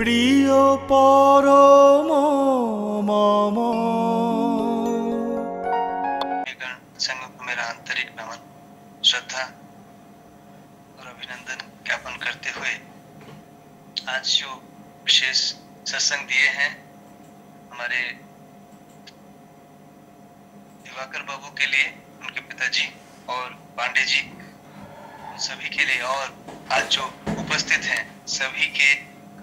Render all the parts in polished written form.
প্রিয় পরম মম। संघ को मेरा आंतरिक नमन, श्रद्धा और अभिनंदन ज्ञापन करते हुए आज जो विशेष सत्संग दिए हैं हमारे दिवाकर बाबू के लिए, उनके पिताजी और पांडे जी, सभी के लिए और आज जो उपस्थित हैं सभी के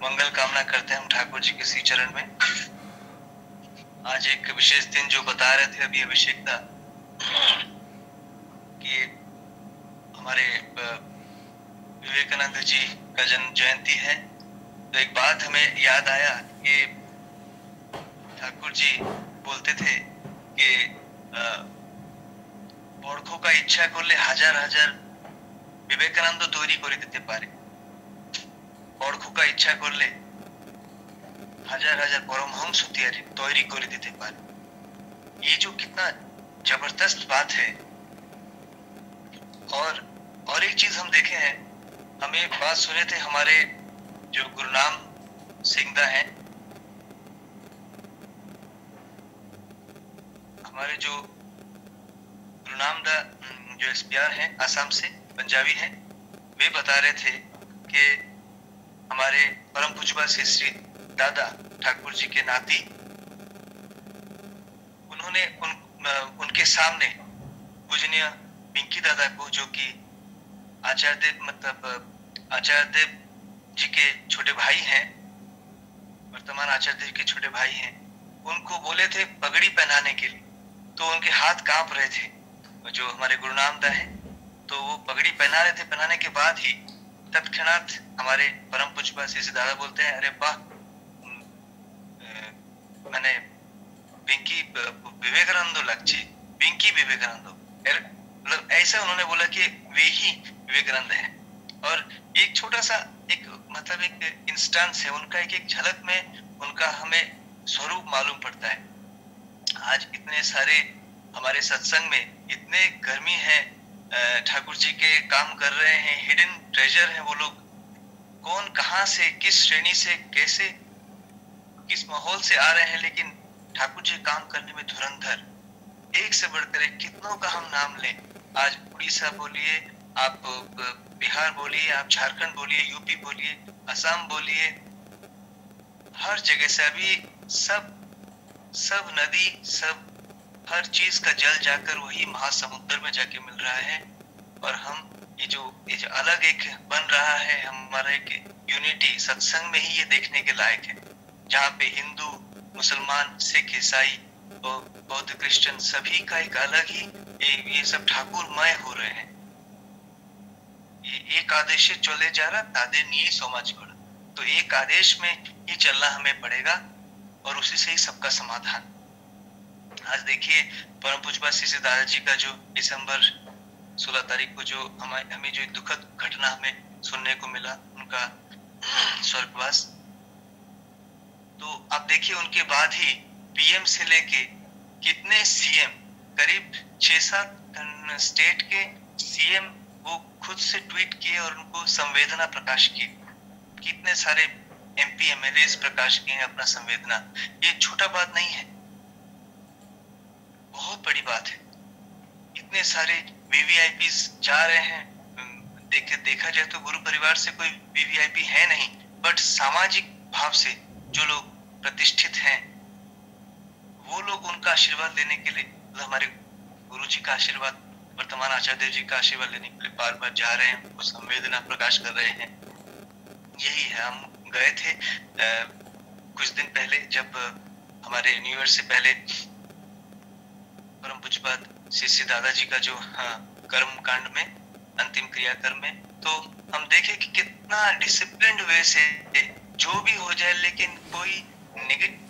मंगल कामना करते हैं हम ठाकुर जी के श्री चरण में। आज एक विशेष दिन जो बता रहे थे अभी अभिषेकता कि हमारे विवेकानंद जी का जन्म जयंती है, तो एक बात हमें याद आया कि ठाकुर जी बोलते थे कि बड़खों का इच्छा करले हजार हजार विवेकानंद तैरी कर दिते पारे, बड़खों का इच्छा करले हजार हजार परमहंस तैरी कर देते पारे। ये जो कितना जबरदस्त बात है। और एक चीज हम देखे हैं, हमें बात सुने थे हमारे जो गुरुनाम सिंहदा हैं, हमारे जो गुरुनाम दा जो एसपीआर हैं आसाम से, पंजाबी हैं, वे बता रहे थे कि हमारे परम पूज्य श्री दादा ठाकुर जी के नाती, उन्होंने उनके सामने पूजनीय पिंकी दादा को, जो कि आचार्य देव जी के छोटे भाई हैं, वर्तमान आचार्य देव के छोटे भाई हैं, उनको बोले थे पगड़ी पहनाने के लिए, तो उनके हाथ कांप रहे थे जो हमारे गुरुनाम दा है, तो वो पगड़ी पहना रहे थे। पहनाने के बाद ही तत्क्षणात हमारे परम पूज्य श्री दादा बोलते हैं, अरे वाह, मैंने पिंकी विवेकानंद लगची, पिंकी विवेकानंद, मतलब ऐसा उन्होंने बोला कि वे ही विवेकानंद हैं। और एक छोटा सा एक मतलब एक इंस्टेंस है उनका, एक झलक में उनका हमें स्वरूप मालूम पड़ता है। आज इतने सारे हमारे सत्संग में इतने गर्मी है, ठाकुर जी के काम कर रहे हैं, हिडन ट्रेजर है वो लोग, कौन कहां से किस श्रेणी से कैसे किस माहौल से आ रहे हैं, लेकिन ठाकुर जी काम करने में धुरंधर, एक से बढ़कर एक, कितनों का हम नाम लें। आज उड़ीसा बोलिए, आप बिहार बोलिए, आप झारखंड बोलिए, यूपी बोलिए, असम बोलिए, हर जगह से अभी सब नदी, सब हर चीज का जल जाकर वही महासमुद्र में जाके मिल रहा है। और हम ये जो अलग एक बन रहा है हमारा एक यूनिटी, सत्संग में ही ये देखने के लायक है, जहाँ पे हिंदू, मुसलमान, सिख, ईसाई, बौद्ध, क्रिश्चियन सभी का एक अलग ही ये सब ठाकुरमय हो रहे हैं। ये एक आदेश चले जा रहा, तादे नहीं समाज गढ़, तो एक आदेश में ही चलना हमें पड़ेगा और उसी से ही सबका समाधान। आज देखिए परम पूज्य श्री दादाजी का जो दिसंबर 16 तारीख को जो हमें जो दुखद घटना हमें सुनने को मिला, उनका स्वर्गवास, तो आप देखिए उनके बाद ही पीएम से लेके कितने सीएम, करीब 6-7 स्टेट के सीएम वो खुद से ट्वीट किए और उनको संवेदना प्रकाश की, कितने सारे एमपी एमएलए प्रकाश किए हैं अपना संवेदना। ये छोटा बात नहीं है, बहुत बड़ी बात है। इतने सारे वीवीआईपी जा रहे हैं, देखा जाए तो गुरु परिवार से कोई वीवीआईपी है नहीं, बट सामाजिक भाव से जो लोग प्रतिष्ठित हैं वो लोग उनका आशीर्वाद लेने के लिए, हमारे गुरु जी का आशीर्वाद, वर्तमान आचार्य देव जी का आशीर्वाद लेने के लिए बार बार जा रहे हैं, वो संवेदना प्रकाश कर रहे हैं। यही है, हम गए थे कुछ दिन पहले, जब हमारे न्यू ईयर से पहले परम पूज्यपाद श्री दादाजी का जो कर्म कांड में, अंतिम क्रियाकर्म में, तो हम देखे कि कितना डिसिप्लिन्ड वे से जो भी हो जाए, लेकिन कोई नेगेटिव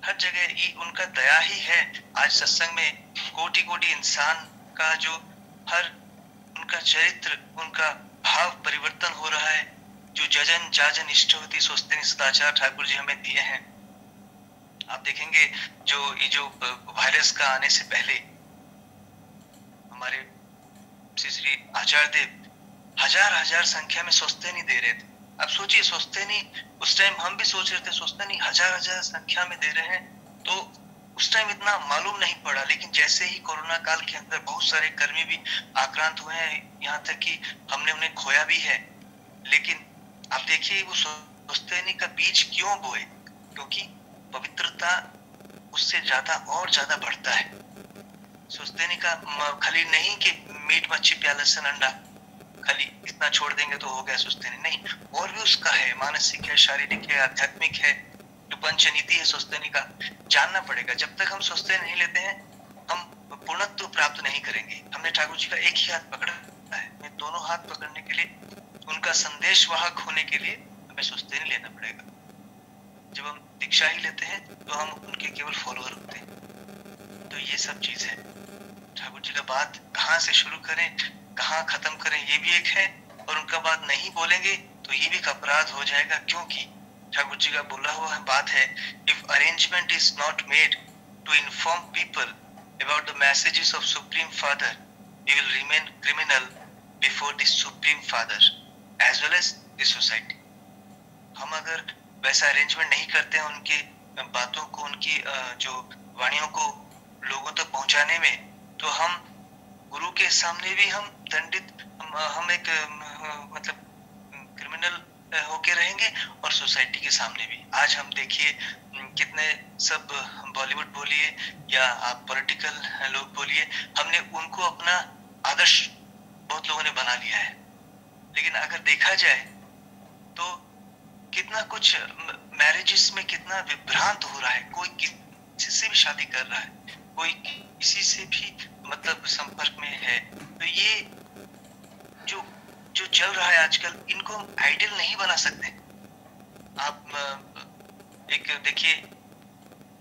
हर जगह ये उनका दया ही है। आज सत्संग में कोटि कोटि इंसान का जो हर उनका चरित्र, उनका भाव परिवर्तन हो रहा है। जो जजन जाजन इष्टवती स्वस्तिन सदाचार ठाकुर जी हमें दिए हैं। आप देखेंगे जो वायरस का आने से पहले हमारे श्री आचार्य देव हजार हजार संख्या में स्वस्तिनी दे रहे थे। अब सोचिए स्वस्तिनी, उस टाइम हम भी सोच रहे थे स्वस्तिनी हजार हजार संख्या में दे रहे हैं, तो उस टाइम इतना मालूम नहीं पड़ा। लेकिन जैसे ही कोरोना काल के अंदर बहुत सारे कर्मी भी आक्रांत हुए हैं, यहाँ तक कि हमने उन्हें खोया भी है। लेकिन आप देखिए वो स्वस्तिनी का बीज क्यों बोए? क्योंकि पवित्रता उससे ज्यादा और ज्यादा बढ़ता है। स्वस्तिनी का खाली नहीं कि मीट मच्छी प्याला सन अंडा खाली इतना छोड़ देंगे तो हो गया स्वस्तिनी, नहीं, और भी उसका है, मानसिक है, शारीरिक है, आध्यात्मिक है, जो पंचनीति है स्वस्तिनी का, जानना पड़ेगा। जब तक हम स्वस्तिनी नहीं लेते हैं हम पूर्णत्व प्राप्त नहीं करेंगे। हमने ठाकुर जी का एक ही हाथ पकड़ा है, हमें दोनों हाथ पकड़ने के लिए, उनका संदेश वाहक होने के लिए हमें स्वस्तिनी लेना पड़ेगा। जब हम दीक्षा ही लेते हैं तो हम उनके केवल फॉलोअर होते हैं। तो ये सब चीज है। ठाकुर जी का बात कहाँ से शुरू करें, कहाँ खत्म करें, ये भी एक है। और उनका बात नहीं बोलेंगे तो ये भी एक अपराध हो जाएगा, क्योंकि ठाकुर जी का बोला हुआ बात है, if arrangement is not made to inform people about the messages of supreme father, we will remain criminal before the supreme father as well as the society. हम अगर वैसा अरेंजमेंट नहीं करते हैं उनकी बातों को, उनकी जो वाणियों को लोगों तक पहुंचाने में, तो हम गुरु के सामने भी हम दंडित, हम एक मतलब क्रिमिनल होके रहेंगे, और सोसाइटी के सामने भी। आज हम देखिए कितने सब बॉलीवुड बोलिए या आप पॉलिटिकल लोग बोलिए, हमने उनको अपना आदर्श बहुत लोगों ने बना लिया है। लेकिन अगर देखा जाए तो कितना कुछ मैरिजेस में कितना विभ्रांत हो रहा है। कोई किसी से भी शादी कर रहा है, कोई किसी से भी मतलब संपर्क में है। तो ये जो जो चल रहा है आजकल, इनको हम आइडियल नहीं बना सकते। आप एक देखिए,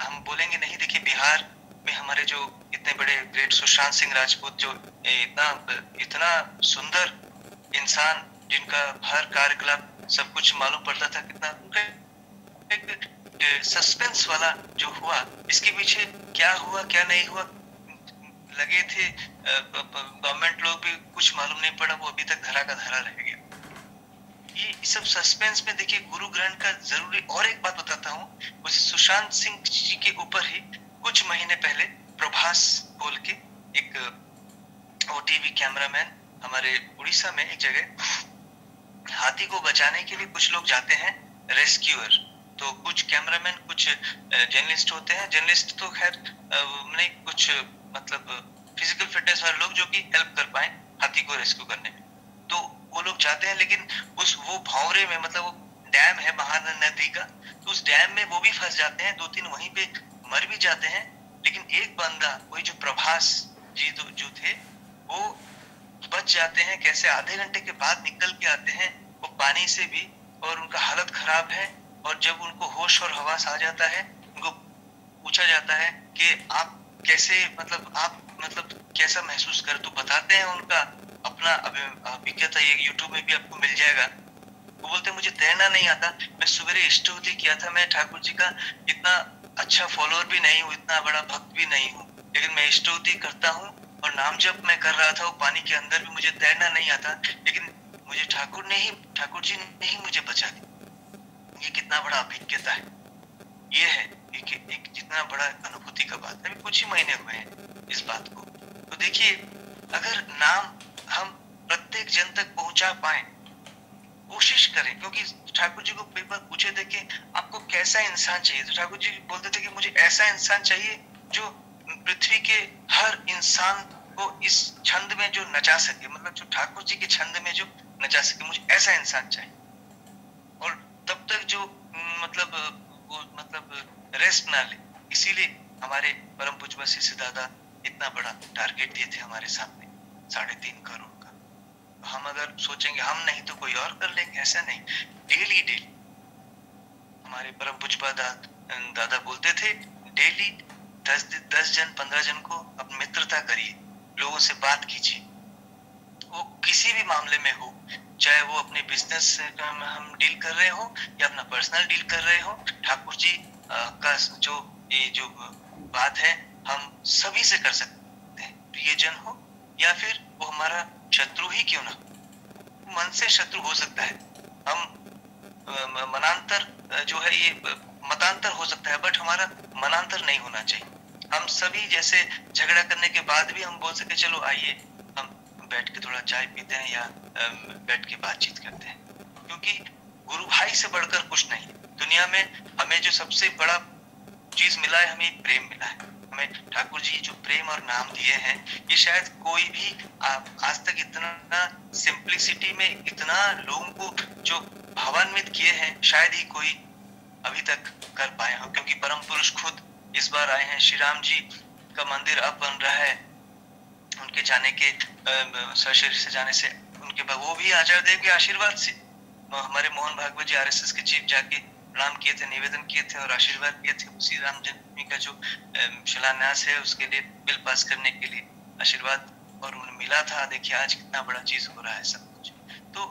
हम बोलेंगे नहीं, देखिए बिहार में हमारे जो इतने बड़े ग्रेट सुशांत सिंह राजपूत, जो इतना सुंदर इंसान, जिनका हर कार्यकलाप सब कुछ मालूम पड़ता था, कितना उनका एक सस्पेंस वाला जो हुआ, इसके पीछे क्या हुआ क्या नहीं हुआ, लगे थे गवर्नमेंट लोग भी, कुछ मालूम नहीं पड़ा, वो अभी तक धरा का धरा रह गया। ये सब सस्पेंस में देखिए गुरु ग्रहण का जरूरी। और एक बात बताता हूँ, उस सुशांत सिंह जी के ऊपर ही कुछ महीने पहले प्रभास बोल के एक ओटीवी कैमरामैन हमारे उड़ीसा में एक जगह हाथी को बचाने के लिए कुछ लोग जाते हैं, रेस्क्यूअर। तो कुछ कैमरामैन, कुछ जर्नलिस्ट होते हैं, जर्नलिस्ट तो खैर नहीं, कुछ मतलब फिजिकल फिटनेस वाले लोग जो कि हेल्प कर पाए हाथी को रेस्क्यू करने में। तो वो लोग जाते हैं, लेकिन वो भंवरे में, मतलब वो डैम है महानदी का, तो उस डैम में वो भी फंस जाते हैं, 2-3 वहीं पे मर भी जाते हैं। लेकिन एक बंदा, वही जो प्रभास जी जो थे, वो बच जाते हैं। कैसे? आधे घंटे के बाद निकल के आते हैं वो पानी से भी, और उनका हालत खराब है। और जब उनको होश और हवास आ जाता है, उनको पूछा जाता है कि आप कैसे, मतलब कैसा महसूस कर, तो बताते हैं उनका अपना अभिज्ञता। ये यूट्यूब में भी आपको मिल जाएगा। वो बोलते मुझे तैरना नहीं आता, मैं सवेरे इष्टवृत्ति किया था, मैं ठाकुर जी का इतना अच्छा फॉलोअर भी नहीं हूँ, इतना बड़ा भक्त भी नहीं हूँ, लेकिन मैं इष्टवृत्ति करता हूँ और नाम जब मैं कर रहा था वो पानी के अंदर भी, मुझे तैरना नहीं आता, लेकिन मुझे ठाकुर जी ने ही मुझे बचा दी। ये कितना बड़ा अभिज्ञता है। ये है एक जितना बड़ा अनुभूति का बात है। अभी कुछ ही महीने हुए हैं इस बात को। तो देखिए, अगर नाम हम प्रत्येक जन तक पहुंचा पाए, कोशिश करें। क्योंकि ठाकुर जी को एक बार पूछे थे कि आपको कैसा इंसान चाहिए, तो ठाकुर जी बोलते थे कि मुझे ऐसा इंसान चाहिए जो पृथ्वी के हर इंसान को इस छंद में जो नचा सके, मतलब जो ठाकुर जी के छंद में जो नचा सके, मुझे ऐसा इंसान चाहिए। और तब तक जो मतलब रेस्ट ना ले। इसीलिए हमारे परम पूज्य शिष्य दादा इतना बड़ा टारगेट दिए थे हमारे सामने, 3.5 करोड़ का। हम अगर सोचेंगे हम नहीं तो कोई और कर लेंगे, ऐसा नहीं। डेली हमारे परम पूज्य दादा बोलते थे डेली 10 जन 15 जन को अब मित्रता करिए, लोगों से बात कीजिए, वो किसी भी मामले में हो, चाहे वो अपने बिजनेस हम डील कर रहे हो या अपना पर्सनल डील कर रहे हो। ठाकुर जी का जो बात है हम सभी से कर सकते हैं, प्रियजन हो या फिर वो हमारा शत्रु ही क्यों ना, मन से शत्रु हो सकता है, हम मनांतर जो है ये मतांतर हो सकता है, बट हमारा मनांतर नहीं होना चाहिए। हम सभी जैसे झगड़ा करने के बाद भी हम बोल सके चलो आइए हम बैठ के थोड़ा चाय पीते हैं या बैठ के बातचीत करते हैं, क्योंकि गुरु भाई से बढ़कर कुछ नहीं। दुनिया में हमें जो सबसे बड़ा चीज मिला है, हमें प्रेम मिला है। हमें ठाकुर जी जो प्रेम और नाम दिए हैं, ये शायद कोई भी आज तक इतना सिंप्लिसिटी में इतना लोगों को जो भावान्वित किए हैं, शायद ही कोई अभी तक कर पाए हो, क्योंकि परम पुरुष खुद इस बार आए हैं। श्री राम जी का मंदिर अब बन रहा है, उनके जाने के शरीर से जाने से उनके वो भी आचार्य देव के आशीर्वाद से हमारे मोहन भागवत जी आरएसएस के चीफ जाके प्रणाम किए थे, निवेदन किए थे और आशीर्वाद किए थे। श्री राम जन्मभूमि का जो शिलान्यास है उसके लिए बिल पास करने के लिए आशीर्वाद और उन्हें मिला था। देखिए आज कितना बड़ा चीज हो रहा है सब कुछ। तो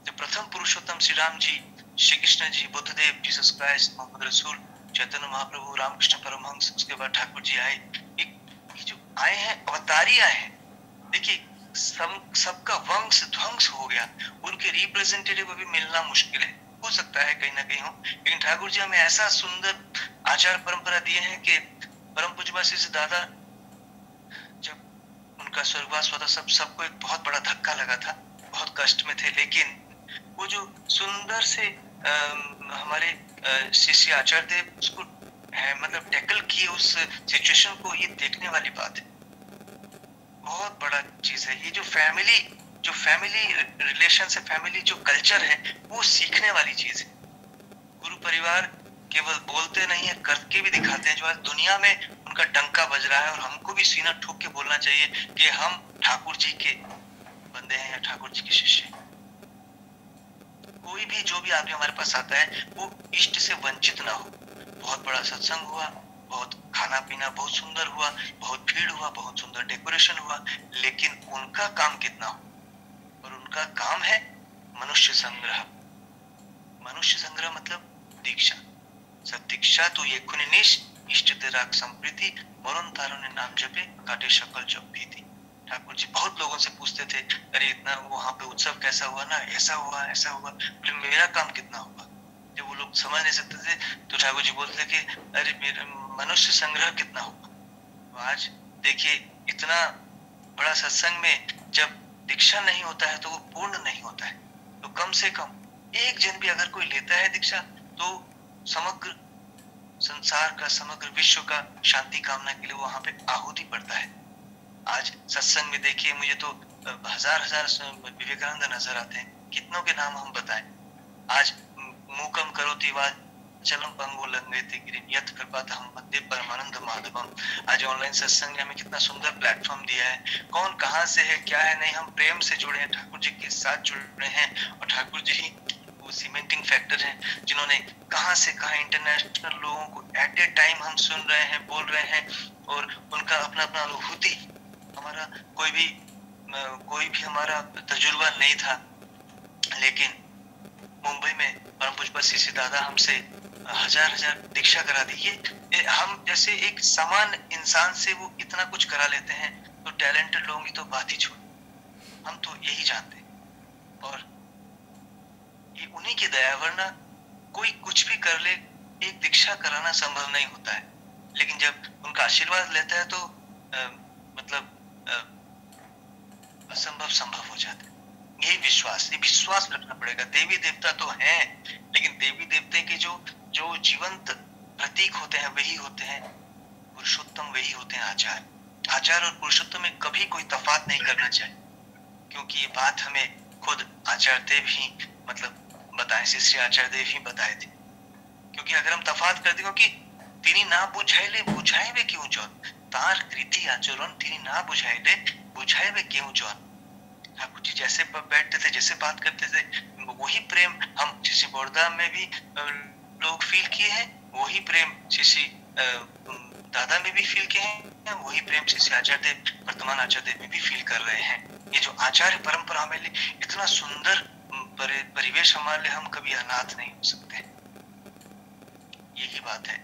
जो प्रथम पुरुषोत्तम श्री राम जी, श्री कृष्ण जी, बुद्धदेव, जीसस क्राइस्ट, मोहम्मद रसूल, चैतन्य महाप्रभु, रामकृष्ण परमहंस, उसके बाद ठाकुर जी आए, एक जो आए हैं अवतारी आए हैं। देखिए सबका वंश ध्वंस हो गया, उनके रिप्रेजेंटेटिव अभी मिलना मुश्किल है, हो सकता है कहीं ना कहीं हो, लेकिन ठाकुर जी हमें ऐसा सुंदर आचार परंपरा दिए हैं कि परम पूज्यपाद से दादा जब उनका स्वर्गवास हुआ था सबको एक बहुत बड़ा धक्का लगा था, बहुत कष्ट में थे, लेकिन वो जो सुंदर से हमारे शिष्य आचार्य देव उसको मतलब टैकल किए उस सिचुएशन को, ये देखने वाली बात है, बहुत बड़ा चीज है। ये जो फैमिली रिलेशन से फैमिली जो कल्चर है वो सीखने वाली चीज है। गुरु परिवार केवल बोलते नहीं है, करके भी दिखाते हैं, जो आज दुनिया में उनका डंका बज रहा है। और हमको भी सीना ठोक के बोलना चाहिए कि हम ठाकुर जी के बंदे हैं या ठाकुर जी के शिष्य हैं। कोई भी जो भी आदमी हमारे पास आता है वो इष्ट से वंचित ना हो। बहुत बड़ा सत्संग हुआ, बहुत खाना पीना बहुत सुंदर हुआ, बहुत भीड़ हुआ, बहुत सुंदर डेकोरेशन हुआ, लेकिन उनका काम कितना हो, और उनका काम है मनुष्य संग्रह। मनुष्य संग्रह मतलब दीक्षा। सब दीक्षा तो ये खुनिनिश इष्ट तेराक संप्रीति मरण तारुण्य नाम जपे काटे शकल जप भीति। ठाकुर जी बहुत लोगों से पूछते थे, अरे इतना वहां पे उत्सव कैसा हुआ ना, ऐसा हुआ ऐसा हुआ, फिर मेरा काम कितना होगा। जब वो लोग समझ नहीं सकते थे तो ठाकुर जी बोलते थे कि अरे मेरा मनुष्य संग्रह कितना होगा। तो आज देखिए इतना बड़ा सत्संग में जब दीक्षा नहीं होता है तो वो पूर्ण नहीं होता है। तो कम से कम एक जन भी अगर कोई लेता है दीक्षा तो समग्र संसार का, समग्र विश्व का शांति कामना के लिए वहां पे आहुति पड़ता है। आज सत्संग में देखिए मुझे तो हजार विवेकानंद नजर आते हैं, कितनों के नाम हम बताएं। आज मूकम करोति वाचलम पंगु लंघयते गिरिम यत् कृपातहं वन्दे परमानंद माधवम। आज ऑनलाइन सत्संग ने हमें कितना सुंदर प्लेटफॉर्म दिया है। कौन कहाँ से है क्या है नहीं, हम प्रेम से जुड़े हैं, ठाकुर जी के साथ जुड़े हैं। और ठाकुर जी ही वो सीमेंटिंग फैक्टर हैं जिन्होंने कहाँ से कहाँ इंटरनेशनल लोगों को एट ए टाइम हम सुन रहे हैं, बोल रहे हैं, और उनका अपना अपना अनुभूति। हमारा कोई भी हमारा तजुर्बा नहीं था, लेकिन मुंबई में परम पूज्य श्री दादा हमसे हजार दीक्षा करा दी। ये हम जैसे एक सामान्य इंसान से वो इतना कुछ करा लेते हैं, तो टैलेंटेड लोगों की तो बात ही छोड़, हम तो यही जानते हैं। और ये उन्हीं की दया, वरना कोई कुछ भी कर ले, एक दीक्षा कराना संभव नहीं होता है। लेकिन जब उनका आशीर्वाद लेता है तो मतलब असंभव संभव हो जाता है। यही विश्वास रखना पड़ेगा। देवी देवता तो हैं, लेकिन देवी देवता के जो जीवंत प्रतीक होते हैं वही होते हैं पुरुषोत्तम, वही होते हैं आचार और पुरुषोत्तम में कभी कोई तफात नहीं करना चाहिए, क्योंकि ये बात हमें खुद आचार्य देव ही मतलब बताए, श्री आचार्य देव ही बताए थे। क्योंकि अगर हम तफात करते, क्योंकि तिनी ना बुझाइले बुझाइबे क्यों जौन, तार कृति आचरण तिनी ना बुझाइले बुझाइबे क्यों जौन। ठाकुर जी जैसे बैठते थे, जैसे बात करते थे, वही प्रेम हम जैसे बड़ौदा में भी लोग फील किए हैं, वही प्रेम श्री श्री दादा में भी फील किए हैं, वही प्रेम श्री श्री आचार्य देव, वर्तमान आचार्य देव में भी फील कर रहे हैं। ये जो आचार्य परंपरा हमारे लिए इतना सुंदर परिवेश, हमारे लिए हम कभी अनाथ नहीं हो सकते, यही बात है।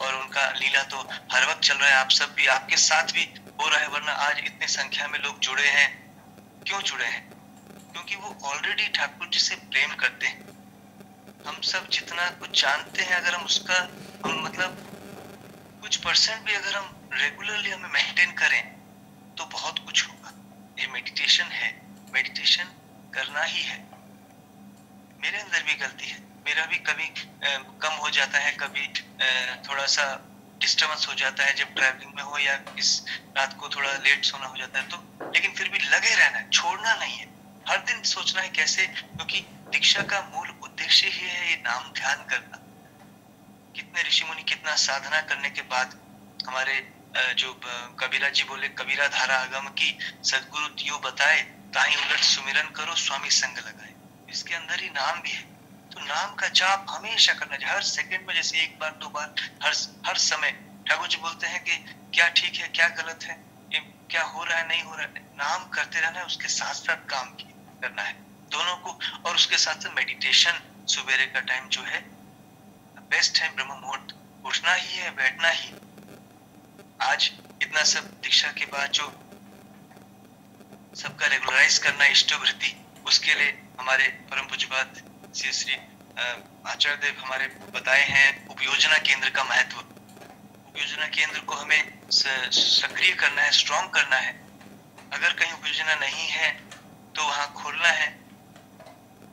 और उनका लीला तो हर वक्त चल रहा है, आप सब भी, आपके साथ भी हो रहा है, वरना आज इतने संख्या में लोग जुड़े हैं। क्यों जुड़े हैं? क्योंकि वो ऑलरेडी ठाकुर जी से प्रेम करते हैं। हम सब जितना कुछ जानते हैं, अगर हम उसका हम मतलब कुछ परसेंट भी अगर हम रेगुलरली हमें मेंटेन करें तो बहुत कुछ होगा। ये मेडिटेशन है, मेडिटेशन करना ही है। मेरे अंदर भी गलती है, मेरा भी कभी कम हो जाता है, कभी थोड़ा सा डिस्टर्बेंस हो जाता है जब ट्रैवलिंग में हो, या इस रात को थोड़ा लेट सोना हो जाता है, तो लेकिन फिर भी लगे रहना है, छोड़ना नहीं है, हर दिन सोचना है कैसे, क्योंकि दीक्षा का मूल उद्देश्य ही है ये नाम ध्यान करना। कितने ऋषि मुनि कितना साधना करने के बाद हमारे जो कबीरा जी बोले, कबीरा धारा आगम की सदगुरु दियो बताए, ताही उलट सुमिरन करो स्वामी संग लगाए। इसके अंदर ही नाम भी है, तो नाम का जाप हमेशा करना चाहिए, हर सेकंड में, जैसे एक बार दो बार, हर समय। ठाकुर जी बोलते हैं कि क्या ठीक है क्या गलत है, क्या हो रहा है नहीं हो रहा है, नाम करते रहना है, उसके साथ साथ काम करना है दोनों को। और उसके साथ साथ मेडिटेशन, सुबेरे का टाइम जो है बेस्ट है, ब्रह्म मुहूर्त, उठना ही है, बैठना ही। आज इतना सब दीक्षा के बाद जो सबका रेगुलराइज करना इष्टवृत्ति, उसके लिए हमारे परम पूज्यपाद श्री श्री आचार्य देव हमारे बताए हैं उपयोजना केंद्र का महत्व। उपयोजना केंद्र को हमें सक्रिय करना है, स्ट्रॉन्ग करना है। अगर कहीं उपयोजना नहीं है तो वहां खोलना है,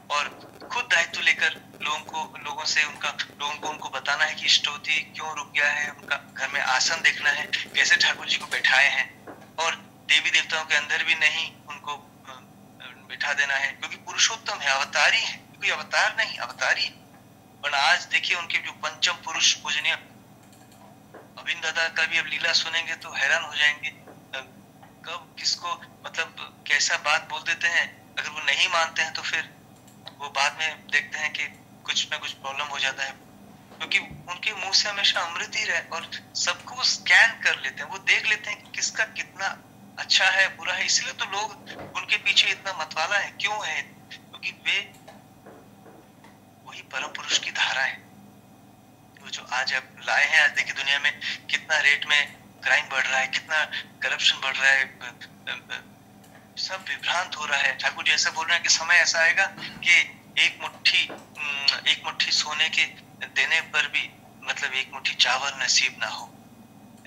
और खुद दायित्व लेकर लोगों को उनको बताना है कि इष्टवृत्ति क्यों रुक गया है, उनका घर में आसन देखना है, कैसे ठाकुर जी को बैठाए हैं, और देवी देवताओं के अंदर भी नहीं उनको बिठा देना है, क्योंकि पुरुषोत्तम है, अवतारी है, कोई अवतार नहीं, अवतारी। और आज देखिए उनके जो पंचम पुरुष पूजनीय अभिन दादा का भी अब लीला सुनेंगे तो हैरान हो जाएंगे, कब किसको मतलब कैसा बात बोल देते हैं। अगर वो नहीं मानते हैं तो फिर वो बाद में देखते हैं कि कुछ ना कुछ प्रॉब्लम हो जाता है, क्योंकि उनके मुंह से हमेशा अमृत ही रहे, और सबको स्कैन कर लेते हैं, वो देख लेते हैं कि किसका कितना अच्छा है बुरा है। इसलिए तो लोग उनके पीछे इतना मतवाला है, क्यों है? क्योंकि वे वही परम पुरुष की धारा है, वो जो आज अब लाए हैं। आज देखिए दुनिया में कितना रेट में क्राइम बढ़ रहा है, कितना करप्शन बढ़ रहा है, सब विभ्रांत हो रहा है। ठाकुर जी ऐसा बोल रहे हैं कि समय ऐसा आएगा कि एक मुट्ठी सोने के देने पर भी मतलब एक मुट्ठी चावल नसीब ना हो,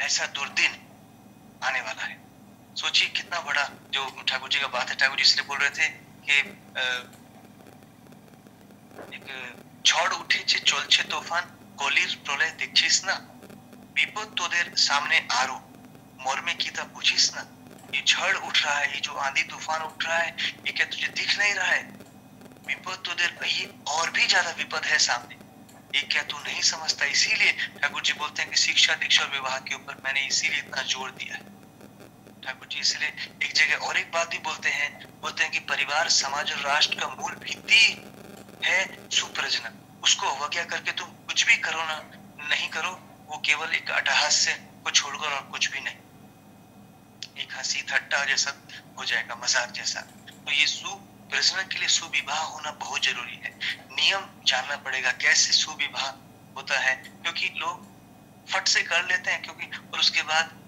ऐसा दुर्दिन आने वाला है। सोचिए कितना बड़ा जो ठाकुर जी का बात है। ठाकुर जी इसलिए बोल रहे थे कि एक झड़ उठे चलছে तूफान কলির প্রলয় দেখছিস না, विपद तोদের सामने आरो मरमे की ता बुझिस ना। ये झड़ उठ रहा है, ये जो आंधी तूफान उठ रहा है, ये क्या तुझे दिख नहीं रहा है? विपद तोদের, ये और भी ज्यादा विपद है सामने, ये क्या तू नहीं समझता? इसीलिए ठाकुर जी बोलते हैं कि शिक्षा दीक्षा और विवाह के ऊपर मैंने इसीलिए इतना जोर दिया है। ठाकुर जी इसलिए एक जगह और एक बात भी बोलते हैं कि परिवार समाज और राष्ट्र का मूल भित्ति है सुप्रजनन। उसको अवज्ञा करके तुम कुछ भी करो ना नहीं करो, वो केवल एक अट्टहास्य को छोड़कर और कुछ भी नहीं, एक हंसी ठट्टा जैसा हो जाएगा, मजाक जैसा। तो ये सुप्रजनन के लिए सुविवाह होना बहुत जरूरी है। नियम जानना पड़ेगा कैसे सुविवाह होता है, क्योंकि लोग फट से कर लेते हैं, क्योंकि और उसके बाद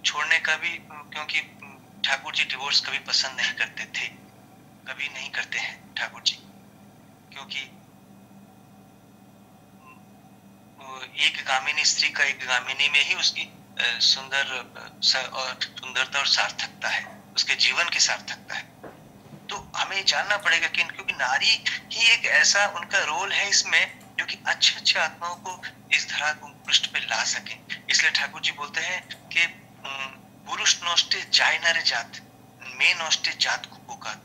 छोड़ने का भी, क्योंकि ठाकुर जी डिवोर्स कभी पसंद नहीं करते थे, कभी नहीं करते हैं ठाकुर जी, क्योंकि एक गामिनी स्त्री का एक गामिनी में ही उसकी सुंदरता और सार्थकता है, उसके जीवन की सार्थकता है। तो हमें जानना पड़ेगा कि क्योंकि नारी ही एक ऐसा उनका रोल है इसमें, जो कि अच्छे आत्माओं को इस धरा को पृष्ठ पे ला सके। इसलिए ठाकुर जी बोलते हैं कि पुरुष नष्टे जाय न रे जात, मैं नष्टे जात कुपोकात।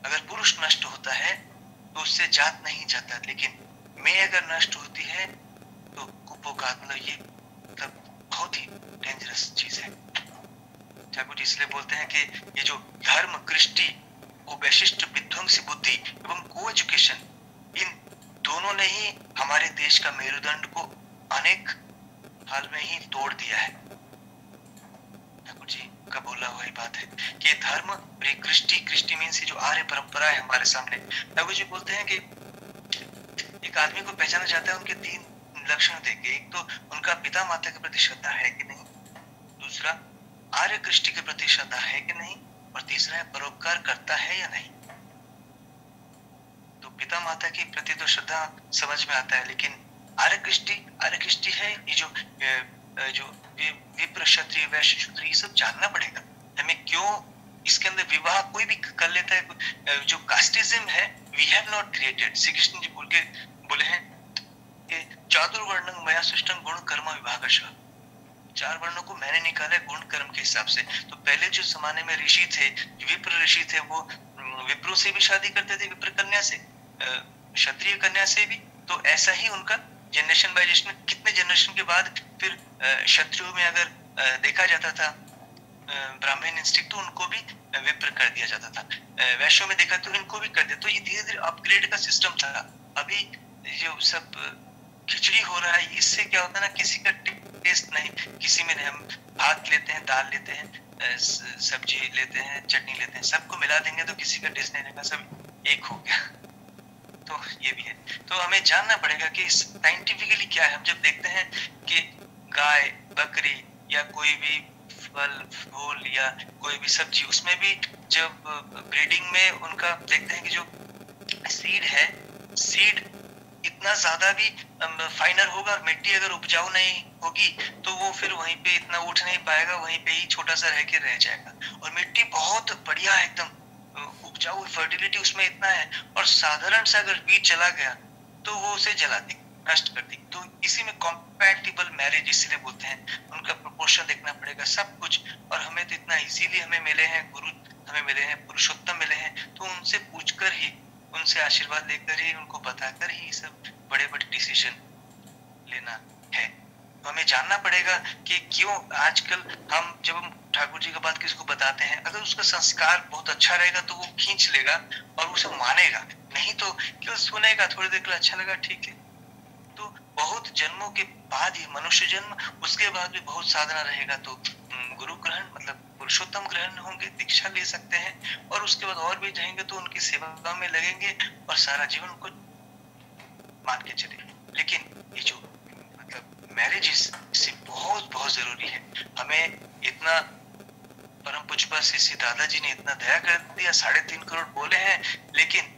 अगर पुरुष नष्ट होता है तो उससे जात नहीं जाता, लेकिन मैं अगर नष्ट होती है तो कुपोकात, मतलब ये मतलब बहुत ही डेंजरस चीज है। ठाकुर जी इसलिए बोलते हैं कि ये जो धर्म, कृष्टि, वो वैशिष्ट विध्वंसी बुद्धि एवं को एजुकेशन, इन दोनों ने ही हमारे देश का मेरुदंड को अनेक हाल में ही तोड़ दिया है। ठाकुर जी का बोला हुई बात है कि धर्म और ये कृष्टि मीन्स जो आर्य परंपरा है हमारे सामने। ठाकुर जी बोलते हैं कि एक आदमी को पहचाना जाता है उनके 3 लक्षण देके, एक तो उनका पिता माता के प्रति श्रद्धा है कि नहीं, दूसरा आर्य कृष्टि के प्रति श्रद्धा है कि नहीं, और तीसरा है परोपकार करता है या नहीं। तो पिता माता के प्रति तो श्रद्धा समझ में आता है, लेकिन आर्य कृष्टि है ये जो विप्र क्षत्रिय वैश्य शूद्र ये सब जानना पड़ेगा हमें। क्यों इसके अंदर विवाह कोई भी कर लेता है, जो कास्टिज्म है we have not created. Shri Krishna ji बोले हैं कि चातुर्वर्णं मया सृष्टं गुण कर्म विभागशः, 4 वर्णों को मैंने निकाला गुण कर्म के हिसाब से। तो पहले जो जमाने में ऋषि थे, विप्र ऋषि थे, वो विप्रों से भी शादी करते थे, विप्र कन्या से, क्षत्रिय कन्या से भी। तो ऐसा ही उनका जनरेशन बाय जनरेशन, कितने जनरेशन के बाद फिर क्षत्रियों में अगर देखा जाता था ब्राह्मण इंस्टिंक्ट, तो उनको भी विप्र कर दिया जाता था। वैश्यों में देखा तो इनको भी कर दिया। तो ये धीरे धीरे अपग्रेड का सिस्टम था। अभी जो सब खिचड़ी हो रहा है, इससे क्या होता है ना, किसी का टेस्ट नहीं, किसी में नहीं। हम भात लेते हैं, दाल लेते हैं, सब्जी लेते हैं, चटनी लेते हैं, सबको मिला देंगे तो किसी का टेस्ट नहीं रहेगा, सब एक हो गया। तो ये भी है। तो हमें जानना पड़ेगा कि साइंटिफिकली क्या है। हम जब देखते हैं कि गाय, बकरी या कोई भी फल फूल या कोई भी सब्जी, उसमें भी जब ब्रीडिंग में उनका देखते हैं कि जो सीड है, सीड इतना ज्यादा भी फाइनर होगा, मिट्टी अगर उपजाऊ नहीं होगी तो वो फिर वहीं पे इतना उठ नहीं पाएगा, वहीं पे ही छोटा सा रह के रह जाएगा। और मिट्टी बहुत बढ़िया है, एकदम उपजाऊ, फर्टिलिटी उसमें इतना है, और साधारण सा अगर बीज चला गया तो वो उसे जला दी, नष्ट कर दी। तो इसी में कॉम्पैटिबल मैरिज इसलिए बोलते हैं, उनका प्रोपोर्शन देखना पड़ेगा सब कुछ। और हमें तो इतना इजीली हमें मिले हैं गुरु, हमें मिले हैं पुरुषोत्तम मिले हैं, तो उनसे पूछकर ही, उनसे आशीर्वाद लेकर ही, उनको बताकर ही सब बड़े बड़े डिसीजन लेना है। तो हमें जानना पड़ेगा कि क्यों आजकल जब हम ठाकुर जी का बात किसी को बताते हैं, अगर उसका संस्कार बहुत अच्छा रहेगा तो वो खींच लेगा और उसे मानेगा, नहीं तो क्यों सुनेगा, थोड़ी देर के लिए अच्छा लगा, ठीक है। तो बहुत जन्मों के बाद ही मनुष्य जन्म, उसके बाद भी बहुत साधना रहेगा तो गुरु ग्रहण मतलब पुरुषोत्तम ग्रहण होंगे, दीक्षा ले सकते हैं, और उसके बाद और भी जाएंगे तो उनकी सेवा में लगेंगे और सारा जीवन उनको मान के चले। लेकिन ये जो मतलब मैरिज इससे बहुत बहुत जरूरी है। हमें इतना परम पूज्य श्री दादाजी ने इतना दया कर दिया, 3.5 करोड़ बोले हैं, लेकिन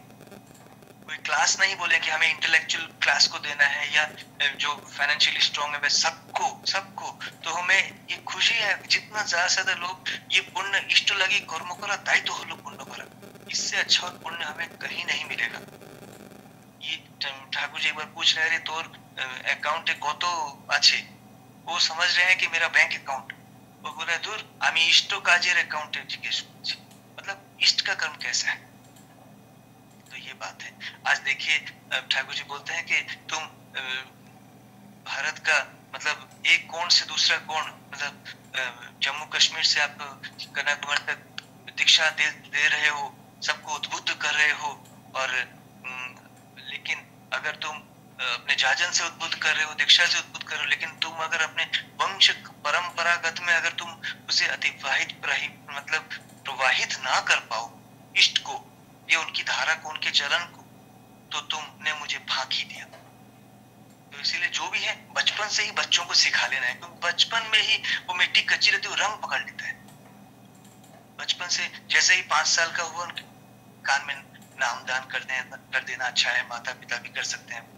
कोई क्लास नहीं बोले कि हमें इंटेलेक्चुअल क्लास को देना है या जो फाइनेंशियली स्ट्रॉन्ग है वह सबको। तो हमें ये खुशी है, जितना ज्यादा से ज्यादा लोग ये पुण्य इष्ट लगी कर्म करा ताई तो हलो पुण्य करा, इससे अच्छा और पुण्य हमें कहीं नहीं मिलेगा। ये ठाकुर जी एक बार पूछ रहे थे तोर अकाउंटे कत आछे, वो समझ रहे हैं कि मेरा बैंक अकाउंट, वो बोला दूर आमी इष्ट काजेर अकाउंटे जिज्ञेस करছি, मतलब इष्ट का कर्म कैसा है। तो ये बात है। आज देखिए ठाकुर जी बोलते हैं कि तुम भारत का मतलब एक कोण से दूसरा कोण, मतलब जम्मू कश्मीर से आप कन्याकुमारी तक दीक्षा दे रहे हो, सबको उद्बुद्ध कर रहे हो, और लेकिन अगर तुम अपने जाजन से उद्बुद्ध कर रहे हो, दीक्षा से उद्बुद्ध कर रहे हो, लेकिन तुम अगर अपने वंश परंपरागत में अगर तुम उसे अतिवाहित मतलब प्रवाहित ना कर पाओ इष्ट को, ये उनकी धारा को, उनके चलन को, तो तुमने मुझे फांकी दिया। तो इसीलिए जो भी है बचपन से ही बच्चों को सिखा लेना है, क्योंकि बचपन में ही वो मिट्टी कच्ची रहती है, रंग पकड़ लेता है। बचपन से जैसे ही 5 साल का हुआ उनके कान में नामदान कर देना अच्छा है, माता पिता भी कर सकते हैं।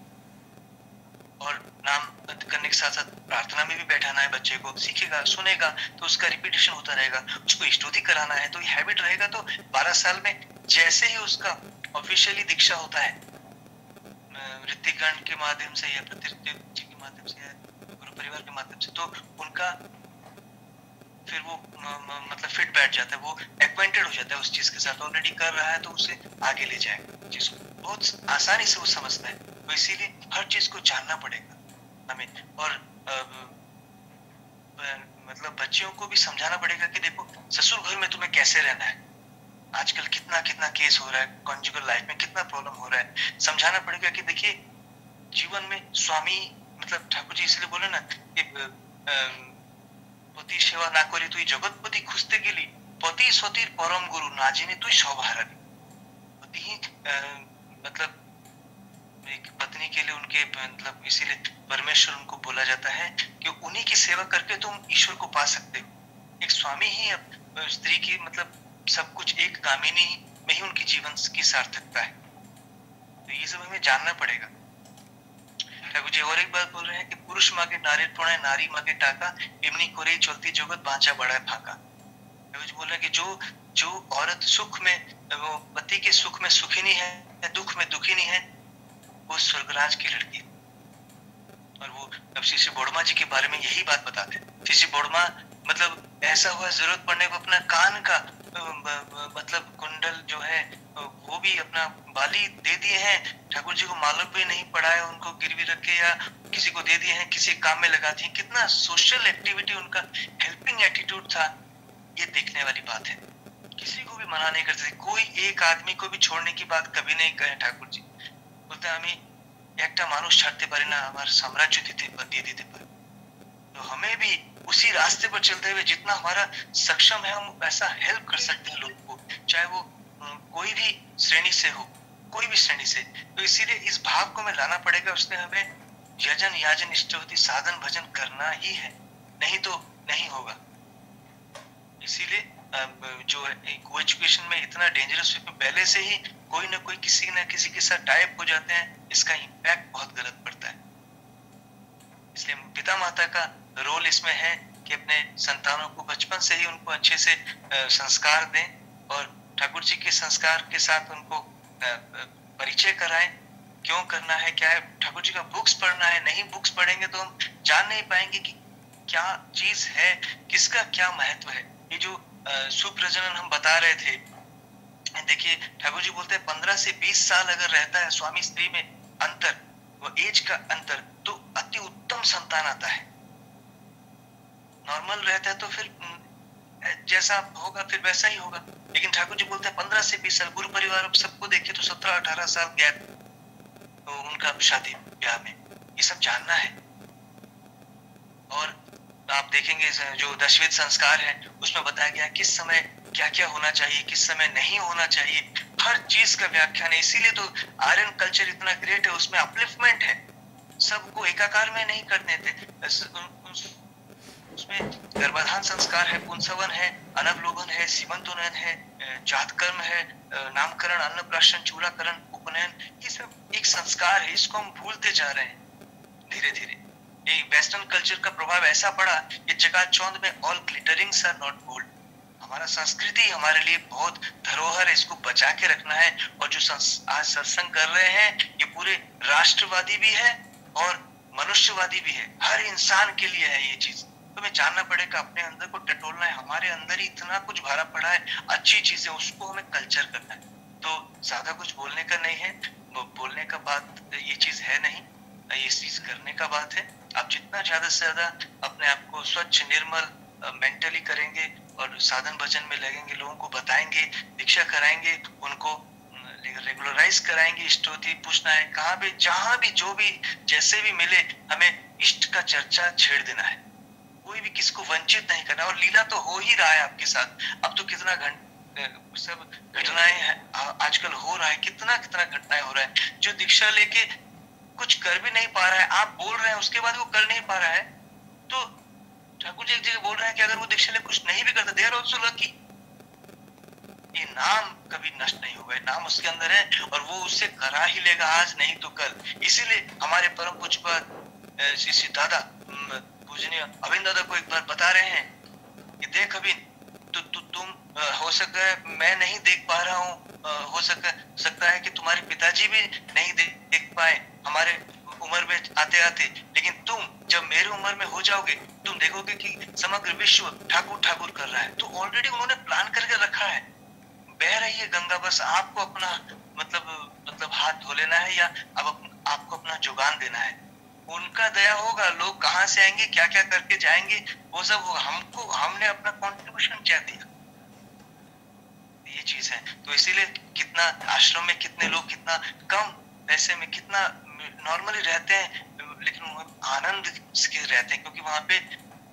और नाम करने के साथ साथ प्रार्थना में भी बैठाना है, बच्चे को सीखेगा, सुनेगा, तो उसका रिपीटेशन होता रहेगा। उसको स्तुति कराना है, तो ये हैबिट रहेगा। तो 12 साल में जैसे ही उसका ऑफिशियली दीक्षा होता है ऋतिकगण के माध्यम से या प्रतिऋतिक जी के माध्यम से या गुरु परिवार के माध्यम से, तो उनका फिर वो मतलब फिट बैठ जाता है, वो एक्वेंटेड हो जाता है उस चीज के साथ, ऑलरेडी कर रहा है तो उसे आगे ले जाएगा चीज को, बहुत आसानी से वो समझता है। तो इसीलिए हर चीज को जानना पड़ेगा हमें, और मतलब बच्चियों को भी समझाना पड़ेगा कि देखो ससुर घर में तुम्हें कैसे रहना है। आजकल कितना केस हो रहा है, कॉन्जुगल लाइफ में कितना प्रॉब्लम हो रहा है। समझाना पड़ेगा कि देखिए जीवन में स्वामी मतलब ठाकुर जी इसलिए बोले ना कि पति सेवा ना करे तुई जगतपति खुजते गेली, पति सतीर परम गुरु ना जिने तुई सब हाराबी। पति ही मतलब एक पत्नी के लिए उनके मतलब इसीलिए परमेश्वर उनको बोला जाता है कि उन्हीं की सेवा करके तुम ईश्वर को पा सकते हो। एक स्वामी ही स्त्री की मतलब सब कुछ, एक कामिनी में ही उनकी जीवन की सार्थकता है। तो ये सब हमें जानना पड़ेगा। ठाकुर जी और एक बात बोल रहे हैं कि पुरुष मांगे नारी टोणे, नारी मांगे टाका, इमनी कोरे चलती जगत बांचा बड़ा फाका। ठाकुर जी बोल रहे हैं कि जो औरत सुख में, वो पति के सुख में सुखी नहीं है, दुख में दुखी नहीं है, वो स्वर्गराज की लड़की है। और वो अब श्री बोड़मा जी के बारे में यही बात बताते हैं। श्री बोड़मा मतलब ऐसा हुआ जरूरत पड़ने को अपना कान का मतलब कुंडल जो है वो भी अपना बाली दे दिए हैं, ठाकुर जी को मालूम भी नहीं पड़ा है, उनको गिरवी रख के या किसी को दे दिए हैं, किसी काम में लगा दिए। कितना सोशल एक्टिविटी, उनका हेल्पिंग एटीट्यूड था, ये देखने वाली बात है। किसी को भी मना नहीं करते थे, कोई एक आदमी को भी छोड़ने की बात कभी नहीं कहे ठाकुर जी। बोलते हमें একটা মানুষ ছাড়তে পারি না, আমার साम्राज्य দিয়ে देते पारे। तो हमें भी उसी रास्ते पर चलते हुए जितना हमारा सक्षम है हम ऐसा हेल्प कर सकते हैं लोगों को, चाहे वो कोई भी श्रेणी से हो, कोई भी श्रेणी से। तो इसीलिए इस भाव को हमें लाना पड़ेगा। उसने हमें यजन याजन इष्टवती साधन भजन करना ही है, नहीं तो नहीं होगा। इसीलिए जो को एजुकेशन में इतना डेंजरस पहले से ही कोई ना कोई किसी न किसी के साथ टाइप हो जाते हैं, इसका इम्पैक्ट बहुत गलत पड़ता है। इसलिए पिता माता का रोल इसमें है कि अपने संतानों को बचपन से ही उनको अच्छे से संस्कार दें और ठाकुर जी के संस्कार के साथ उनको परिचय कराएं। क्यों करना है, क्या है, ठाकुर जी का बुक्स पढ़ना है। नहीं बुक्स पढ़ेंगे तो हम जान नहीं पाएंगे कि क्या चीज है, किसका क्या महत्व है। ये जो सुप्रजनन हम बता रहे थे, देखिए ठाकुर जी बोलते हैं 15 से 20 साल अगर रहता है स्वामी स्त्री में अंतर, वो एज का अंतर, तो अति उत्तम संतान आता है। नॉर्मल रहता है तो फिर जैसा होगा फिर वैसा ही होगा। लेकिन ठाकुर जी बोलते हैं 15 से 20 साल। गुरु परिवार सबको देखे तो 17-18 साल गैप तो उनका शादी ब्याह में, ये सब जानना है। और आप देखेंगे जो दशविध संस्कार है उसमें बताया गया किस समय क्या क्या होना चाहिए, किस समय नहीं होना चाहिए, हर चीज का व्याख्यान है। इसीलिए तो आर्यन कल्चर इतना ग्रेट है, उसमें अपलिफ्टमेंट है, सबको एकाकार में नहीं करने देते। उसमें गर्भाधान संस्कार है, पुंसवन है, अनवलोकन है, सीमंतोनयन है, जातकर्म है, नामकरण, अन्नप्राशन, चूड़ाकरण, उपनयन, ये सब एक संस्कार है। इसको हम भूलते जा रहे हैं धीरे धीरे। ये वेस्टर्न कल्चर का प्रभाव ऐसा पड़ा कि चकाचौंध में ऑल ग्लिटरिंग्स आर नॉट गोल्ड। हमारा संस्कृति हमारे लिए बहुत धरोहर है, इसको बचा के रखना है। और जो आज सत्संग कर रहे हैं ये पूरे राष्ट्रवादी भी है और मनुष्यवादी भी है, हर इंसान के लिए है ये चीज। तो हमें जानना पड़ेगा, अपने अंदर को टटोलना है। हमारे अंदर ही इतना कुछ भरा पड़ा है, अच्छी चीजें, उसको हमें कल्चर करना है। तो ज्यादा कुछ बोलने का नहीं है, बोलने का बात ये चीज है नहीं, ये चीज करने का बात है। आप जितना ज्यादा से ज्यादा अपने आप को स्वच्छ निर्मल मेंटली करेंगे और साधन भजन में लगेंगे, लोगों को बताएंगे, दीक्षा कराएंगे, उनको रेगुलराइज कराएंगे, इष्टोति पूछना है, कहाँ भी जहां भी जो भी जैसे भी मिले हमें इष्ट का चर्चा छेड़ देना है। कोई भी किसको वंचित नहीं करना। और लीला तो हो ही रहा है आपके साथ। अब तो कितना सब घटनाएं आजकल हो रहा है, कितना घटनाएं हो रहा है। जो दीक्षा लेके कुछ कर भी नहीं पा रहा है, आप बोल रहे हैं उसके बाद वो कर नहीं पा रहा है, तो ठाकुर जी एक जगह बोल रहे हैं कि अगर वो दीक्षा ले कुछ नहीं भी करता, दे आर आल्सो लकी। ये नाम कभी नष्ट नहीं होगा, नाम उसके अंदर है और वो उससे करा ही लेगा, आज नहीं तो कल। इसीलिए हमारे परम पूज्य श्री दादा पूजनीय अभिन दादा को एक बार बता रहे हैं कि देख अभिन, तुम हो सकता है मैं नहीं देख पा रहा हूँ, हो सकता है कि तुम्हारे पिताजी भी नहीं देख पाए हमारे उम्र में आते आते, लेकिन तुम जब मेरी उम्र में हो जाओगे तुम देखोगे कि समग्र विश्व ठाकुर ठाकुर कर रहा है। तो ऑलरेडी उन्होंने प्लान करके रखा है। बह रही है गंगा, बस आपको अपना मतलब हाथ धो लेना है या अब आपको अपना जुगान देना है। उनका दया होगा, लोग कहाँ से आएंगे, क्या क्या करके जाएंगे, वो सब होगा। हमने अपना कॉन्ट्रीब्यूशन क्या दिया, ये चीज है। तो इसीलिए कितना आश्रम में कितने लोग कितना कम पैसे में कितना नॉर्मली रहते हैं, लेकिन वहाँ आनंद के रहते हैं, क्योंकि वहाँ पे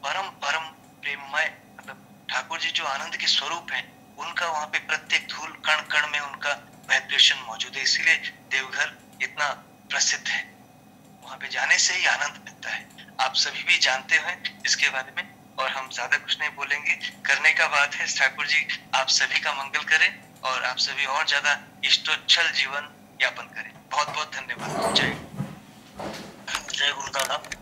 परम परम प्रेममय मतलब ठाकुर जी जो आनंद के स्वरूप हैं, उनका वहाँ पे प्रत्येक धूल कण कण में उनका वाइब्रेशन मौजूद है। इसीलिए देवघर इतना प्रसिद्ध है, वहाँ पे जाने से ही आनंद मिलता है। आप सभी भी जानते हैं इसके बारे में, और हम ज्यादा कुछ नहीं बोलेंगे, करने का बात है। ठाकुर जी आप सभी का मंगल करें और आप सभी और ज्यादा इष्टोच्छल जीवन यापन करें। बहुत बहुत धन्यवाद। जय जय गुरुदादा।